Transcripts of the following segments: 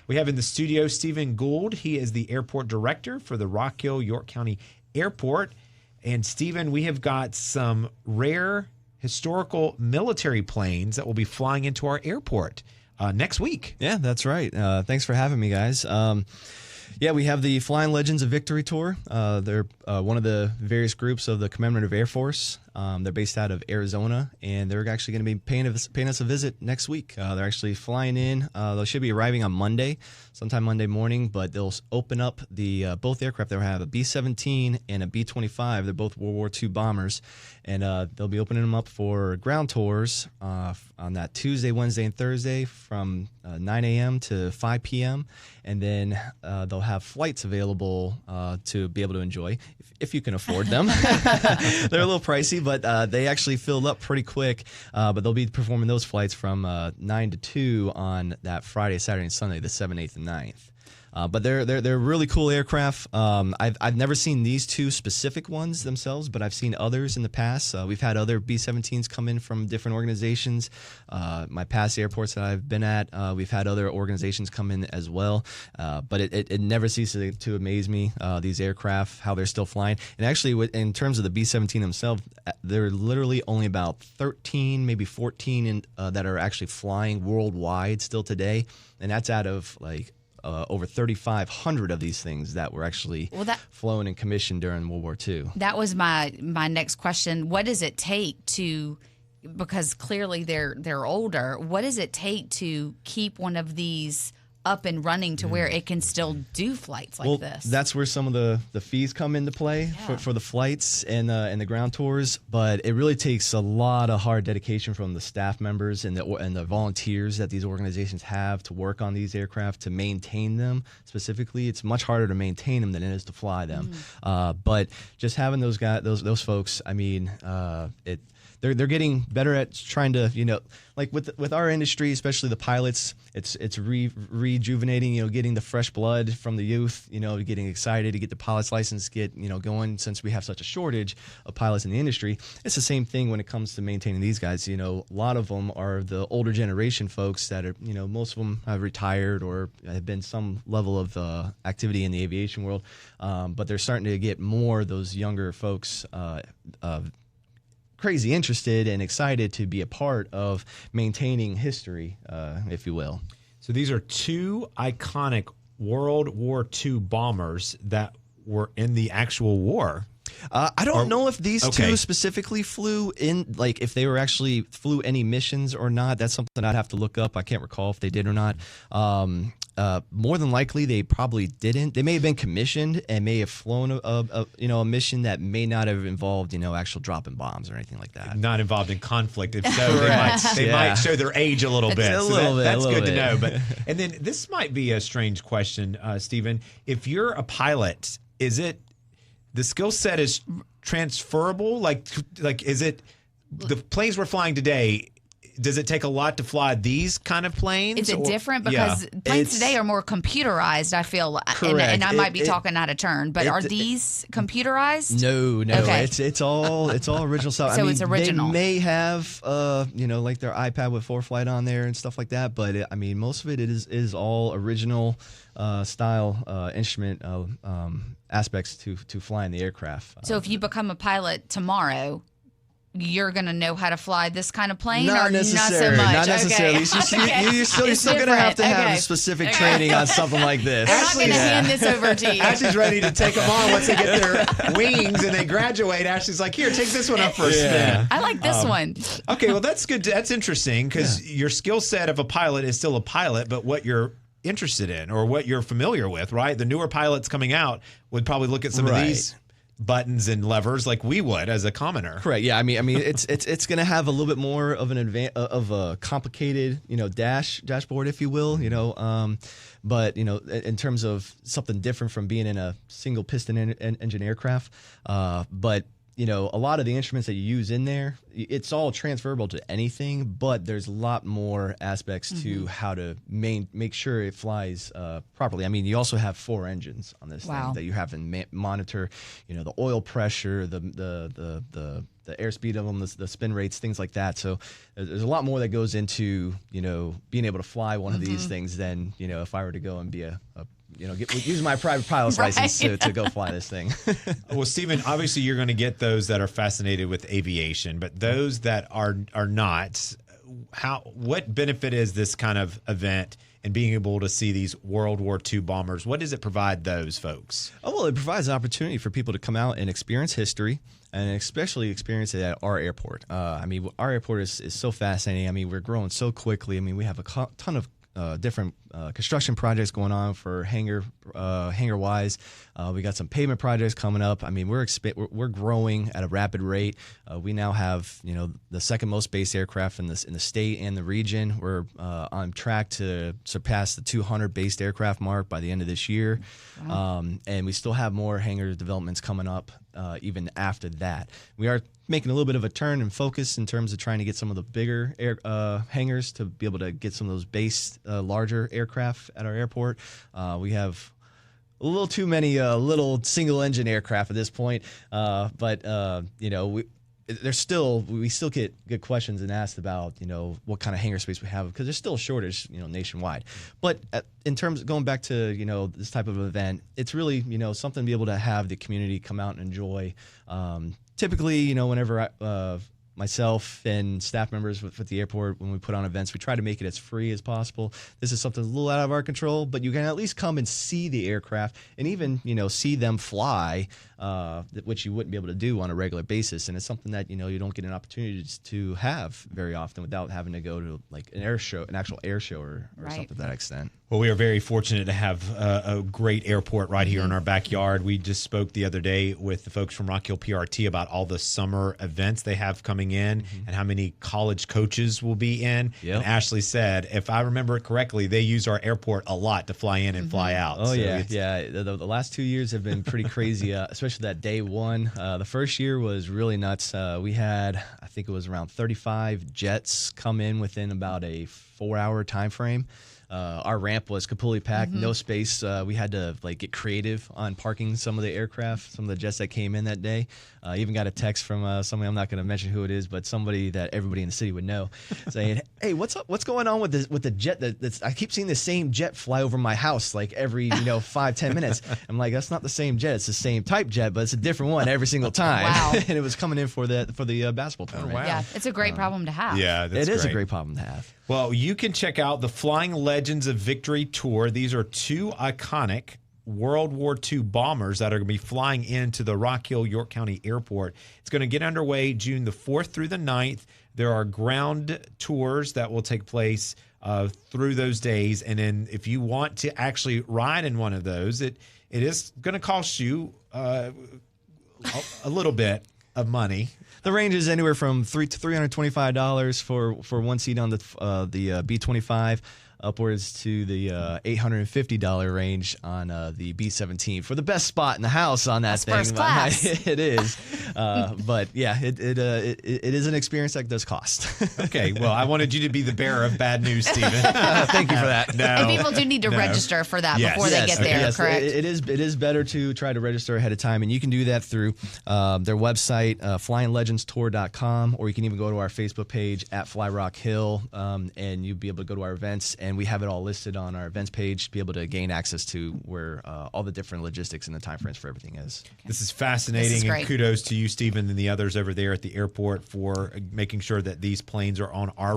We have in the studio Stephen Gould. He is the airport director for the Rock Hill, York County Airport. And Stephen, we have got some rare historical military planes that will be flying into our airport next week. Yeah, that's right. Thanks for having me, guys. Yeah, we have the Flying Legends of Victory Tour. They're one of the various groups of the Commemorative Air Force. They're based out of Arizona, and they're actually going to be paying us a visit next week. They're actually flying in. They should be arriving on Monday, sometime Monday morning, but they'll open up the both aircraft. They'll have a B-17 and a B-25. They're both World War II bombers, and they'll be opening them up for ground tours on that Tuesday, Wednesday, and Thursday from 9 a.m. to 5 p.m., and then they'll have flights available to be able to enjoy if you can afford them. They're a little pricey, but they actually filled up pretty quick. But they'll be performing those flights from 9 to 2 on that Friday, Saturday, and Sunday, the 7th, 8th, and 9th. But they're really cool aircraft. I've never seen these two specific ones themselves, but I've seen others in the past. We've had other B-17s come in from different organizations. My past airports that I've been at, we've had other organizations come in as well. But it never ceases to amaze me, these aircraft, how they're still flying. And actually, in terms of the B-17 themselves, there are literally only about 13, maybe 14 that are actually flying worldwide still today. And that's out of like over 3,500 of these things that were actually flown and commissioned during World War II. That was my next question. What does it take to, because clearly they're older, what does it take to keep one of these up and running to where it can still do flights like this? That's where some of the fees come into play for the flights and the ground tours. But it really takes a lot of hard dedication from the staff members and the volunteers that these organizations have to work on these aircraft, to maintain them specifically. It's much harder to maintain them than it is to fly them. But just having those guys, those folks, I mean, they're getting better at trying to, like with our industry, especially the pilots, it's rejuvenating, getting the fresh blood from the youth, getting excited to get the pilot's license, going, since we have such a shortage of pilots in the industry. It's the same thing when it comes to maintaining these guys. A lot of them are the older generation folks that are, most of them have retired or have been some level of activity in the aviation world, but they're starting to get more of those younger folks crazy interested and excited to be a part of maintaining history, if you will. So these are two iconic World War II bombers that were in the actual war. I don't know if these two specifically flew in, like if they were actually flew any missions or not. That's something I'd have to look up. I can't recall if they did or not. More than likely, they probably didn't. They may have been commissioned and may have flown a mission that may not have involved actual dropping bombs or anything like that. Not involved in conflict. If so, they might show their age a little bit. That's good to know. But and then this might be a strange question, Stephen. If you're a pilot, is it the skill set is transferable? Like is it the planes we're flying today? Does it take a lot to fly these kind of planes? Is it different? Because planes today are more computerizized, I feel. And I might be talking out of turn, but are these computerized? No. Okay. It's all original stuff. So it's original. They may have like their iPad with ForeFlight on there and stuff like that, but most of it is all original style instrument aspects to flying the aircraft. So if you become a pilot tomorrow, you're going to know how to fly this kind of plane? Not necessarily. Not so much. Not necessarily. You're still going to have to have specific training on something like this. I'm not going to hand this over to you. Ashley's ready to take them on once they get their wings and they graduate. Ashley's like, here, take this one up for a spin. I like this one. Okay, well, that's good. That's interesting because your skill set of a pilot is still a pilot, but what you're interested in or what you're familiar with, right? The newer pilots coming out would probably look at some of these buttons and levers like we would as a commoner. Correct. Yeah. I mean, it's going to have a little bit more of of a complicated, dashboard, if you will, but in terms of something different from being in a single piston engine aircraft, but a lot of the instruments that you use in there, it's all transferable to anything, but there's a lot more aspects to how to make sure it flies properly. I mean, you also have 4 engines on this thing that you have to monitor, the oil pressure, the airspeed of them, the spin rates, things like that. So there's a lot more that goes into, being able to fly one of these things than, if I were to go and be use my private pilot's license to go fly this thing. Well, Stephen, obviously you're going to get those that are fascinated with aviation, but those that are not, what benefit is this kind of event and being able to see these World War II bombers? What does it provide those folks? Oh, well, it provides an opportunity for people to come out and experience history, and especially experience it at our airport. I mean, our airport is so fascinating. I mean, we're growing so quickly. I mean, we have a ton of different construction projects going on for hangar wise. We got some pavement projects coming up. I mean, we're growing at a rapid rate. We now have the second most based aircraft in the state and the region. We're on track to surpass the 200 based aircraft mark by the end of this year. Wow. And we still have more hangar developments coming up even after that. We are making a little bit of a turn and focus in terms of trying to get some of the bigger hangars to be able to get some of those based larger aircraft at our airport. We have a little too many little single engine aircraft at this point, but we still get good questions and asked about what kind of hangar space we have, because there's still a shortage nationwide. But in terms of going back to this type of event, it's really something to be able to have the community come out and enjoy. Typically, whenever myself and staff members with the airport, when we put on events, we try to make it as free as possible. This is something a little out of our control, but you can at least come and see the aircraft and even, see them fly, which you wouldn't be able to do on a regular basis. And it's something that, you don't get an opportunity to have very often without having to go to like an actual air show or something to that extent. Well, we are very fortunate to have a great airport right here in our backyard. We just spoke the other day with the folks from Rock Hill PRT about all the summer events they have coming in and how many college coaches will be in. Yep. And Ashley said, if I remember it correctly, they use our airport a lot to fly in and fly out. Oh, so yeah. The last 2 years have been pretty crazy, especially that day one. The first year was really nuts. We had, I think it was around 35 jets come in within about a 4-hour time frame. Our ramp was completely packed, no space. We had to get creative on parking some of the aircraft, some of the jets that came in that day. Even got a text from somebody, I'm not going to mention who it is, but somebody that everybody in the city would know, saying, "Hey, what's up? What's going on with the jet? I keep seeing the same jet fly over my house every 5-10 minutes." I'm like, that's not the same jet. It's the same type jet, but it's a different one every single time. Wow. And it was coming in for the basketball tournament. Oh, wow. Yeah, it's a great problem to have. Yeah, it is a great problem to have. Well, you can check out the Flying Legends of Victory tour. These are 2 iconic World War II bombers that are going to be flying into the Rock Hill York County Airport. It's going to get underway June the 4th through the 9th. There are ground tours that will take place through those days. And then if you want to actually ride in one of those, it is going to cost you a little bit of money. The range is anywhere from $300 to $325 for one seat on the B-25, upwards to the $850 range on the B-17 for the best spot in the house on that thing. First class. It is, but yeah, it is an experience that does cost. Okay, well, I wanted you to be the bearer of bad news, Stephen. Thank you for that. No, and people do need to register for that before they get there, correct? It is better to try to register ahead of time, and you can do that through their website, flyinglegendstour.com, or you can even go to our Facebook page at Fly Rock Hill, and you'll be able to go to our events. And we have it all listed on our events page to be able to gain access to where all the different logistics and the time frames for everything is. Okay. This is fascinating, and kudos to you, Stephen, and the others over there at the airport for making sure that these planes are on our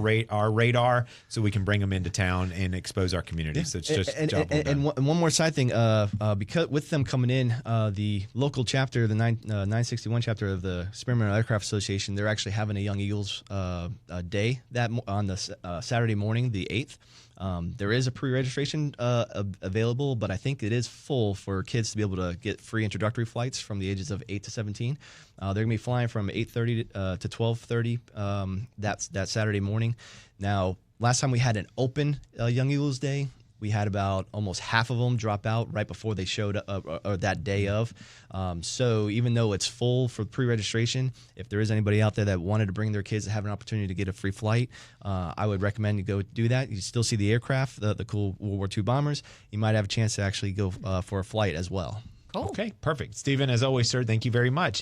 radar so we can bring them into town and expose our community. Yeah. So it's just and one more side thing, because with them coming in, the local chapter, the 961 chapter of the Experimental Aircraft Association, they're actually having a Young Eagles day on the Saturday morning, the 8th. There is a pre-registration available, but I think it is full for kids to be able to get free introductory flights from the ages of 8 to 17. They're going to be flying from 8:30 to 12:30 that Saturday morning. Now, last time we had an open Young Eagles Day, We had about almost half of them drop out right before they showed up, or that day of. So even though it's full for pre-registration, if there is anybody out there that wanted to bring their kids to have an opportunity to get a free flight, I would recommend you go do that. You still see the aircraft, the cool World War II bombers. You might have a chance to actually go for a flight as well. Cool. Okay, perfect. Stephen, as always, sir, thank you very much.